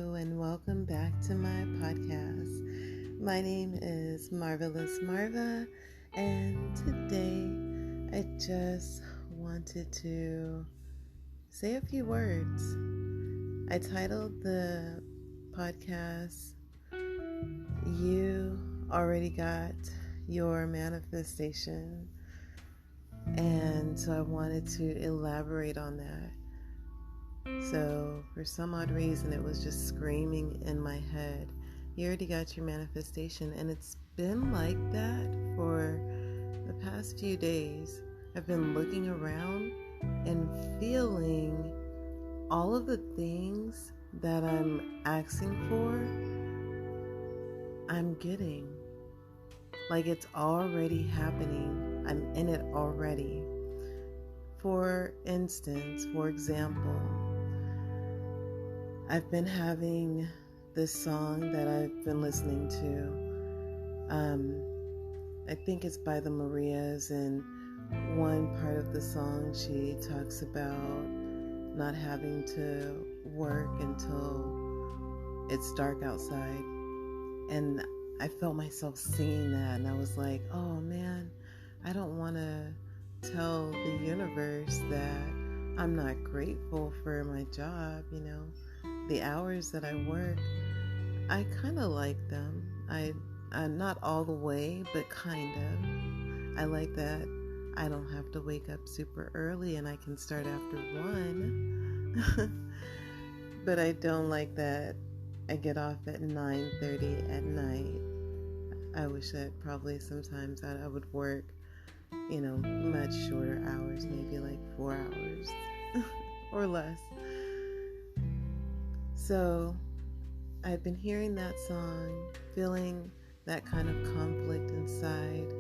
Hello, and welcome back to my podcast. My name is Marvelous Marva, and today I just wanted to say a few words. I titled the podcast, You Already Got Your Manifestation, and so I wanted to elaborate on that. So for some odd reason, it was just screaming in my head, you already got your manifestation. And it's been like that for the past few days. I've been looking around and feeling all of the things that I'm asking for, I'm getting. Like it's already happening. I'm in it already. For example, I've been having this song that I've been listening to. I think it's by the Marias, and one part of the song she talks about not having to work until it's dark outside. And I felt myself singing that, and I was like, oh man, I don't want to tell the universe that I'm not grateful for my job, the hours that I work. I kind of like them. I'm not all the way, but kind of. I like that I don't have to wake up super early and I can start after 1. But I don't like that I get off at 9:30 at night. I wish that probably sometimes I would work much shorter hours, maybe like 4 hours or less. So I've been hearing that song, feeling that kind of conflict inside,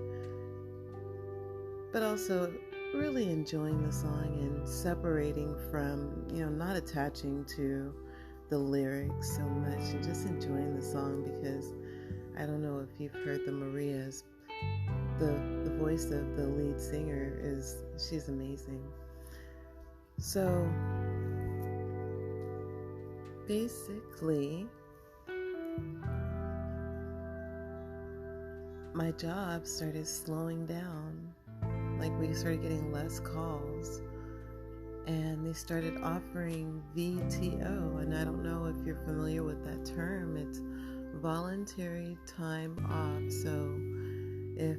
but also really enjoying the song and separating from, not attaching to the lyrics so much and just enjoying the song, because I don't know if you've heard the Marias. The voice of the lead singer she's amazing. So basically, my job started slowing down. Like we started getting less calls, and they started offering VTO, and I don't know if you're familiar with that term. It's voluntary time off. So if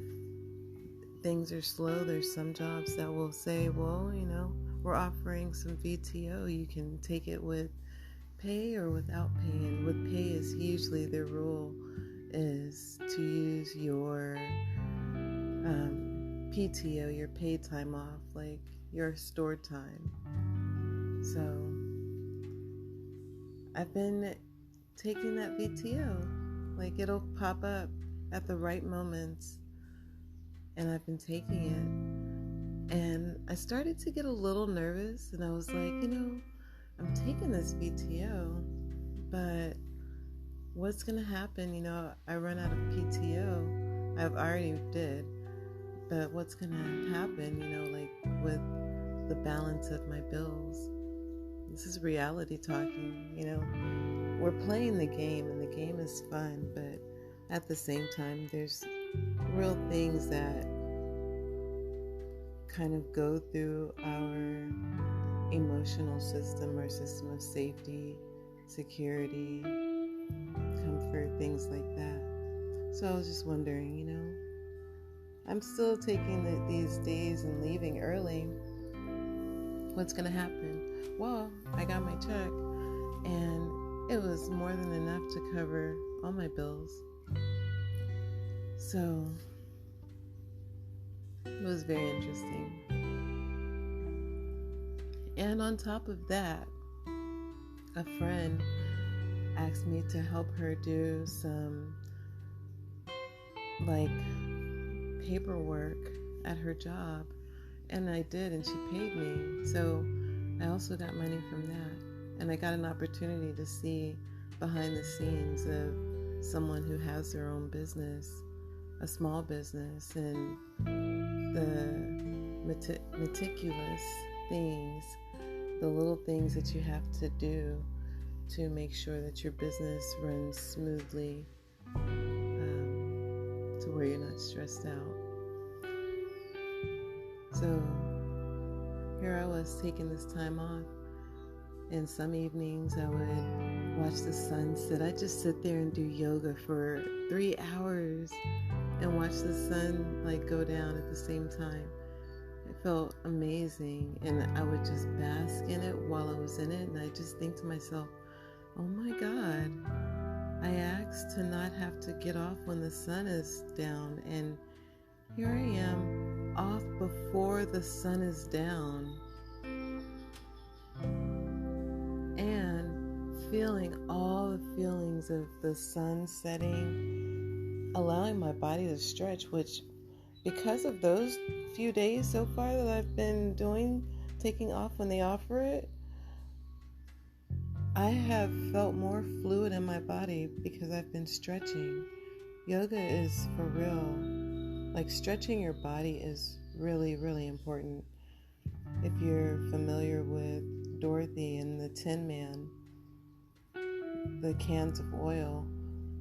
things are slow, there's some jobs that will say, well, we're offering some VTO. You can take it with pay or without pay. And with pay is usually the rule is to use your PTO, your paid time off, like your stored time. So I've been taking that VTO. Like it'll pop up at the right moments, and I've been taking it. And I started to get a little nervous, and I was like, I'm taking this VTO, but what's going to happen? I run out of PTO. I've already did, but what's going to happen, like with the balance of my bills? This is reality talking, We're playing the game, and the game is fun, but at the same time, there's real things that kind of go through our emotional system, our system of safety, security, comfort, things like that. So I was just wondering, I'm still taking these days and leaving early. What's going to happen? Well, I got my check, and it was more than enough to cover all my bills. So it was very interesting. And on top of that, a friend asked me to help her do some paperwork at her job, and I did, and she paid me. So I also got money from that, and I got an opportunity to see behind the scenes of someone who has their own business, a small business, and the meticulous things, the little things that you have to do to make sure that your business runs smoothly, to where you're not stressed out. So here I was taking this time off, and some evenings I would watch the sun set. I just sit there and do yoga for 3 hours and watch the sun go down at the same time. It felt amazing, and I would just bask in it while I was in it, and I just think to myself, oh my God, I asked to not have to get off when the sun is down, and here I am off before the sun is down, and feeling all the feelings of the sun setting, allowing my body to stretch, which because of those few days so far that I've been taking off when they offer it, I have felt more fluid in my body because I've been stretching. Yoga is for real. Stretching your body is really, really important. If you're familiar with Dorothy and the Tin Man, the cans of oil,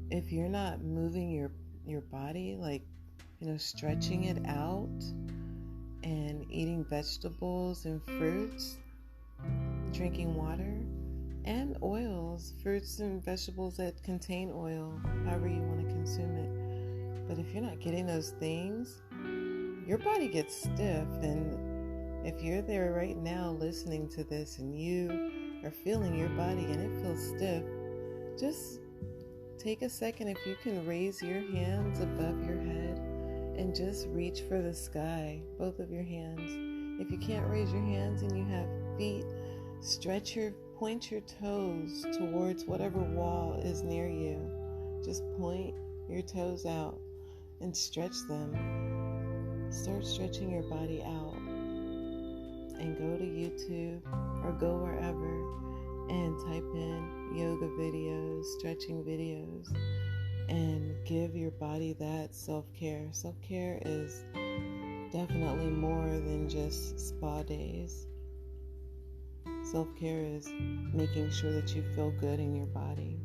if you're not moving your body, stretching it out and eating vegetables and fruits, drinking water, and oils, fruits and vegetables that contain oil, however you want to consume it. But if you're not getting those things, your body gets stiff. And if you're there right now listening to this and you are feeling your body and it feels stiff, just take a second. If you can raise your hands above your head and just reach for the sky, both of your hands. If you can't raise your hands and you have feet, point your toes towards whatever wall is near you. Just point your toes out and stretch them. Start stretching your body out, and go to YouTube or go wherever and type in yoga videos, stretching videos, and give your body that self-care. Self-care is definitely more than just spa days. Self-care is making sure that you feel good in your body.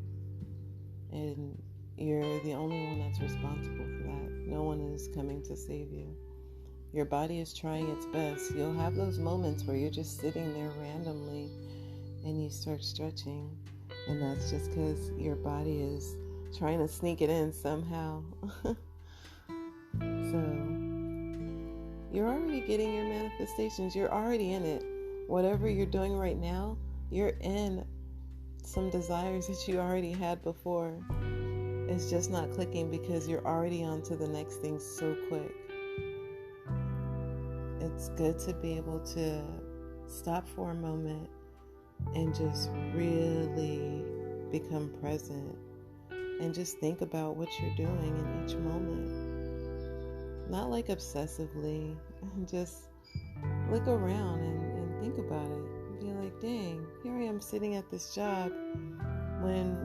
And you're the only one that's responsible for that. No one is coming to save you. Your body is trying its best. You'll have those moments where you're just sitting there randomly and you start stretching. And that's just because your body is trying to sneak it in somehow. So you're already getting your manifestations. You're already in it. Whatever you're doing right now, you're in some desires that you already had before. It's just not clicking because you're already on to the next thing so quick. It's good to be able to stop for a moment and just really become present and just think about what you're doing in each moment. Not obsessively, just look around and think about it. Be like, dang, here I am sitting at this job when,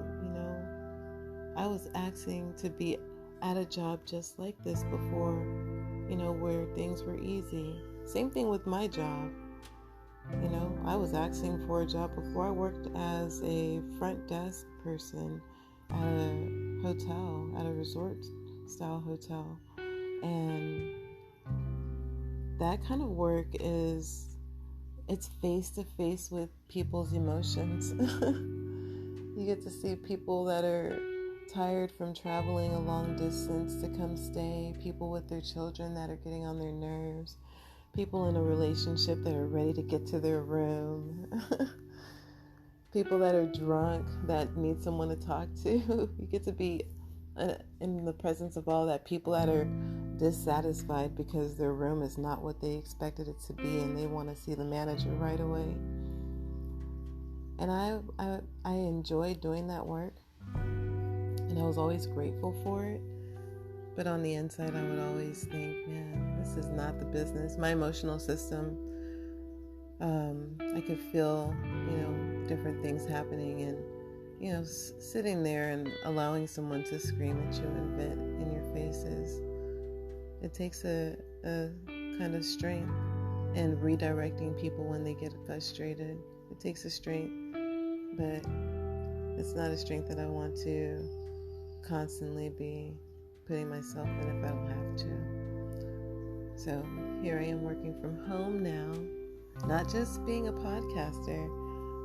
I was asking to be at a job just like this before, where things were easy. Same thing with my job. I was asking for a job before. I worked as a front desk person at a hotel, at a resort style hotel. And that kind of work it's face to face with people's emotions. You get to see people that are tired from traveling a long distance to come stay, people with their children that are getting on their nerves, people in a relationship that are ready to get to their room, people that are drunk that need someone to talk to. You get to be in the presence of all that, people that are dissatisfied because their room is not what they expected it to be and they want to see the manager right away. And I enjoyed doing that work, and I was always grateful for it. But on the inside, I would always think, man, this is not the business. My emotional system, I could feel, different things happening, and, sitting there and allowing someone to scream at you and vent in your faces. It takes a kind of strength, and redirecting people when they get frustrated. It takes a strength, but it's not a strength that I want to constantly be putting myself in if I don't have to. So here I am working from home now, not just being a podcaster,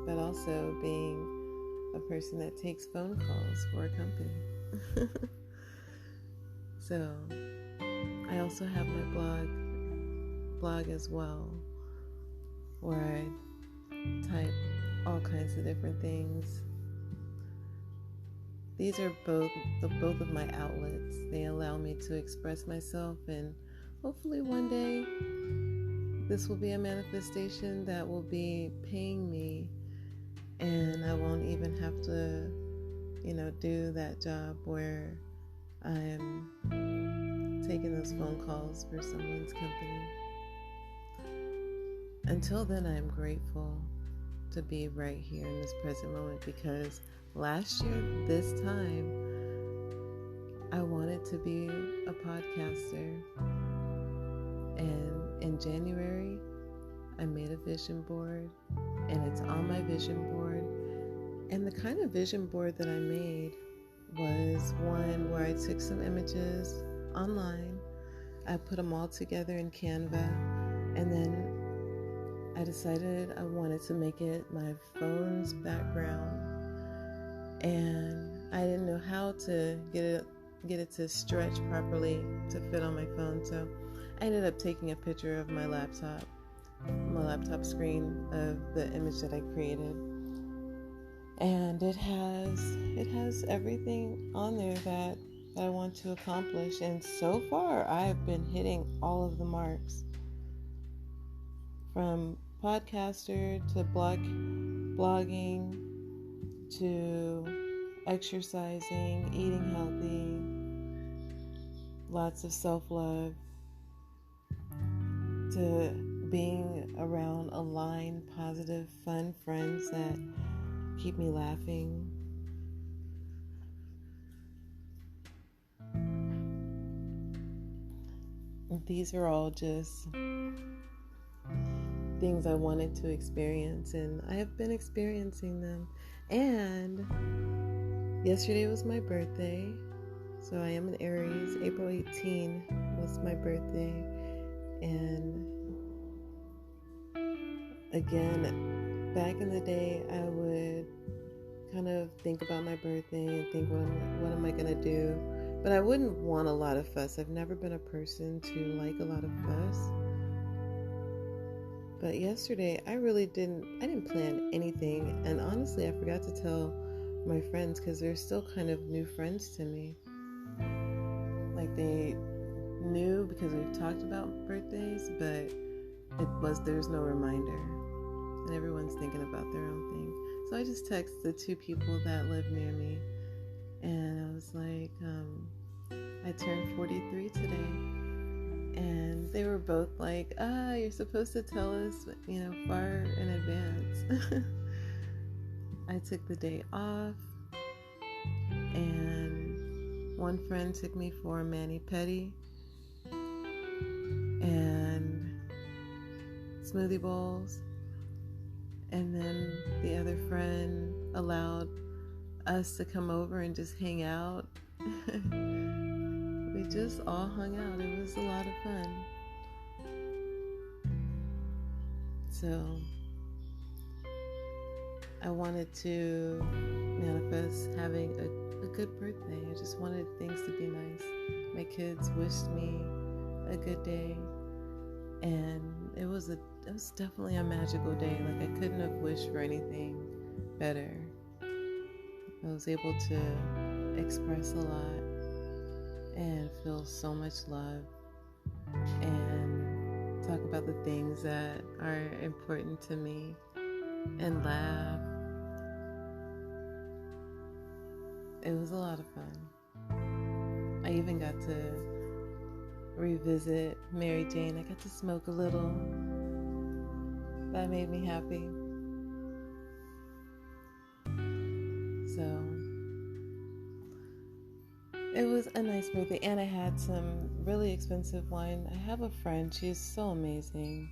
but also being a person that takes phone calls for a company. So I also have my blog as well, where I type all kinds of different things. These are both of my outlets. They allow me to express myself, and hopefully one day this will be a manifestation that will be paying me, and I won't even have to, do that job where I'm taking those phone calls for someone's company. Until then, I'm grateful to be right here in this present moment, because last year, this time, I wanted to be a podcaster. And in January, I made a vision board, and it's on my vision board. And the kind of vision board that I made was one where I took some images online, I put them all together in Canva, and then I decided I wanted to make it my phone's background. And I didn't know how to get it to stretch properly to fit on my phone, so I ended up taking a picture of my laptop screen of the image that I created. And it has everything on there that I want to accomplish, and so far I've been hitting all of the marks. From podcaster to blogging to exercising, eating healthy, lots of self-love, to being around aligned, positive, fun friends that keep me laughing. These are all just things I wanted to experience, and I have been experiencing them. And yesterday was my birthday, so I am an Aries. April 18 was my birthday, and again, back in the day, I would kind of think about my birthday and think, what am I going to do? But I wouldn't want a lot of fuss. I've never been a person to like a lot of fuss. But yesterday, I didn't plan anything. And honestly, I forgot to tell my friends, because they're still kind of new friends to me. Like, they knew because we've talked about birthdays, but there's no reminder. And everyone's thinking about their own thing. So I just texted the two people that live near me. And I was like, I turned 43 today. And they were both like, you're supposed to tell us, far in advance. I took the day off, and one friend took me for a mani-pedi and smoothie bowls, and then the other friend allowed us to come over and just hang out. We just all hung out. It was a lot of fun. So I wanted to manifest having a good birthday. I just wanted things to be nice. My kids wished me a good day, and it was definitely a magical day. Like, I couldn't have wished for anything better. I was able to express a lot and feel so much love and talk about the things that are important to me and laugh. It was a lot of fun. I even got to revisit Mary Jane. I got to smoke a little. That made me happy. So it was a nice birthday, and I had some really expensive wine. I have a friend, she's so amazing.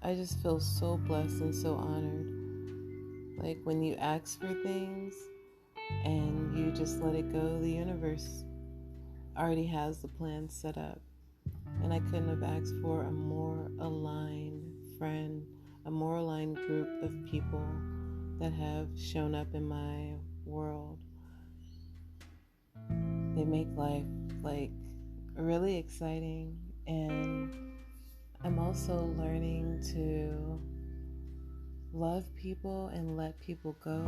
I just feel so blessed and so honored. Like, when you ask for things, and you just let it go. The universe already has the plan set up. And I couldn't have asked for a more aligned friend, a more aligned group of people that have shown up in my world. They make life really exciting, and I'm also learning to love people and let people go.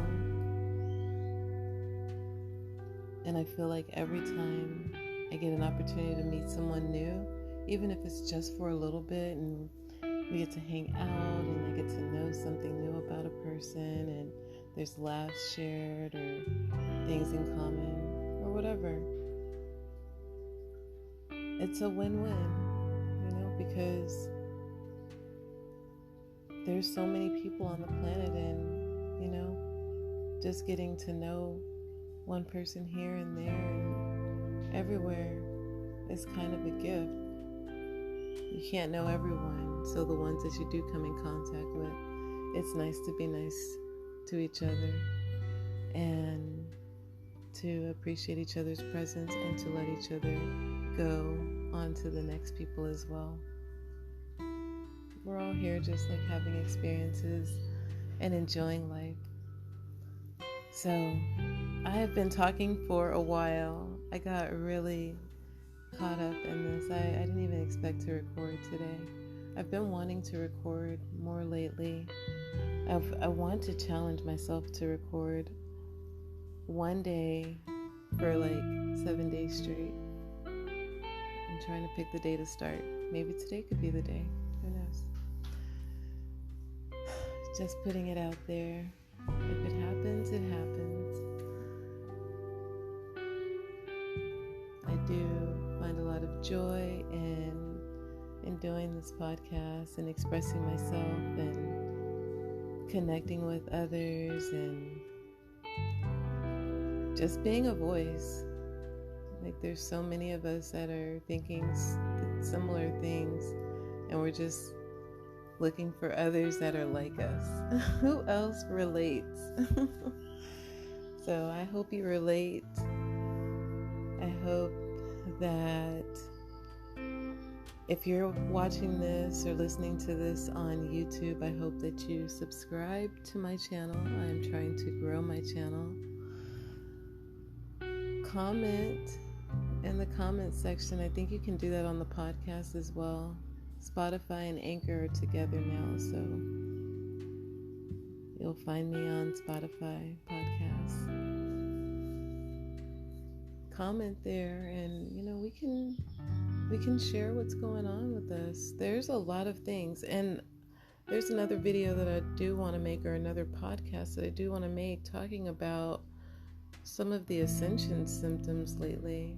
And I feel like every time I get an opportunity to meet someone new, even if it's just for a little bit, and we get to hang out and I get to know something new about a person, and there's laughs shared or things in common or whatever, it's a win-win, because there's so many people on the planet, and just getting to know one person here and there and everywhere is kind of a gift. You can't know everyone, so the ones that you do come in contact with, it's nice to be nice to each other and to appreciate each other's presence and to let each other go on to the next people as well. We're all here just having experiences and enjoying life. So I have been talking for a while. I got really caught up in this. I didn't even expect to record today. I've been wanting to record more lately. I want to challenge myself to record one day for 7 days straight. I'm trying to pick the day to start. Maybe today could be the day. Who knows? Just putting it out there. If it happens, it happens. I do find a lot of joy in doing this podcast and expressing myself and connecting with others and just being a voice. There's so many of us that are thinking similar things, and we're just looking for others that are like us. Who else relates? So I hope you relate. I hope that if you're watching this or listening to this on YouTube, I hope that you subscribe to my channel. I'm trying to grow my channel. Comment in the comment section. I think you can do that on the podcast as well. Spotify and Anchor are together now, so you'll find me on Spotify podcasts. Comment there, and we can share what's going on with us. There's a lot of things, and there's another video that I do want to make, or another podcast that I do want to make, talking about some of the ascension symptoms lately.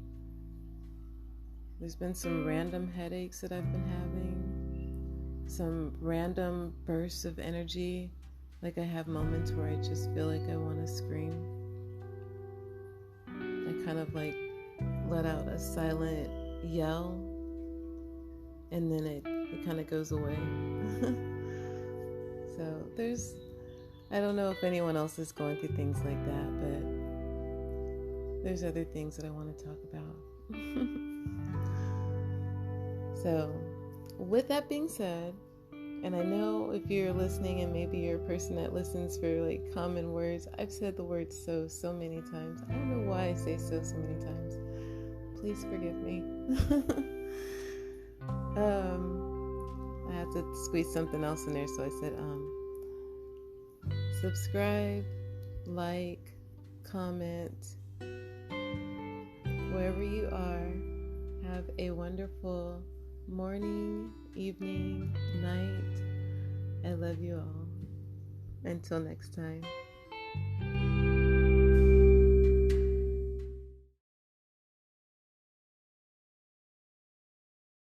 There's been some random headaches that I've been having, some random bursts of energy. I have moments where I just feel like I want to scream. I kind of let out a silent yell, and then it kind of goes away. So I don't know if anyone else is going through things like that, but there's other things that I want to talk about. So, with that being said, and I know if you're listening and maybe you're a person that listens for common words, I've said the word so many times. I don't know why I say so many times. Please forgive me. I had to squeeze something else in there, so I said subscribe, like, comment, wherever you are. Have a wonderful morning, evening, night. I love you all. Until next time.